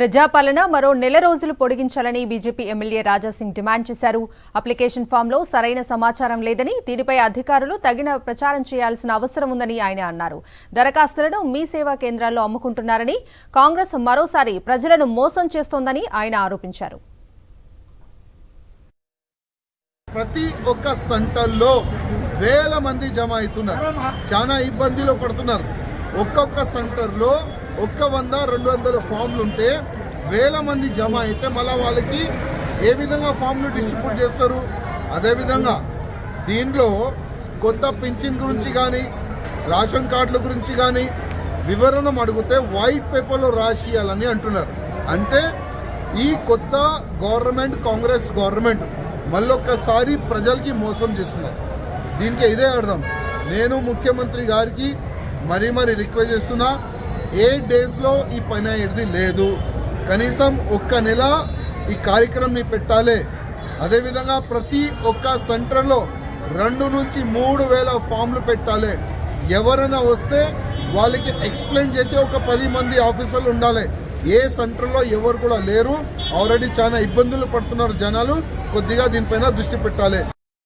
ప్రజాపాలన మరో నెల రోజులు పొడిగించాలని బీజేపీ ఎమ్మెల్యే రాజాసింగ్ డిమాండ్ చేశారు. అప్లికేషన్ ఫామ్లో సరైన సమాచారం లేదని, దీనిపై అధికారులు తగిన ప్రచారం చేయాల్సిన అవసరం ఉందని ఆయన అన్నారు. దరఖాస్తులను మీ సేవా కేంద్రాల్లో అమ్ముకుంటున్నారని, కాంగ్రెస్ మరోసారి ప్రజలను మోసం చేస్తోందని ఆయన ఆరోపించారు. ప్రతి ఒక్క సెంటర్లో వేల మంది జమ అవుతున్నారు, చాలా ఇబ్బందిలో పడుతున్నారు. ఒక్కొక్క సెంటర్లో 100-200 ఫామ్లు ఉంటే వేల మంది జమ అయితే మళ్ళీ వాళ్ళకి ఏ విధంగా ఫామ్లు డిస్ట్రిబ్యూట్ చేస్తారు? అదేవిధంగా దీంట్లో కొత్త పింఛన్ గురించి కానీ, రేషన్ కార్డుల గురించి కానీ వివరణ అడిగితే వైట్ పేపర్లో రాసియాలని అంటున్నారు. అంటే ఈ కొత్త గవర్నమెంట్, కాంగ్రెస్ గవర్నమెంట్ మళ్ళొక్కసారి ప్రజలకి మోసం చేస్తున్నారు. దీనికి ఇదే అర్థం. నేను ముఖ్యమంత్రి గారికి మరీ రిక్వెస్ట్ చేస్తున్నా, 8 డేస్లో ఈ పని అయ్యేది లేదు. కనీసం 1 నెల ఈ కార్యక్రమం పెట్టాలి. అదేవిధంగా ప్రతి ఒక్క సెంటర్లో 2 నుంచి 3 వేల ఫామ్లు పెట్టాలి. ఎవరైనా వస్తే వాళ్ళకి ఎక్స్ప్లెయిన్ చేసే ఒక 10 మంది ఆఫీసర్లు ఉండాలి. ఏ సెంటర్లో ఎవరు కూడా లేరు. ఆల్రెడీ చాలా ఇబ్బందులు పడుతున్నారు జనాలు. కొద్దిగా దీనిపైన దృష్టి పెట్టాలి.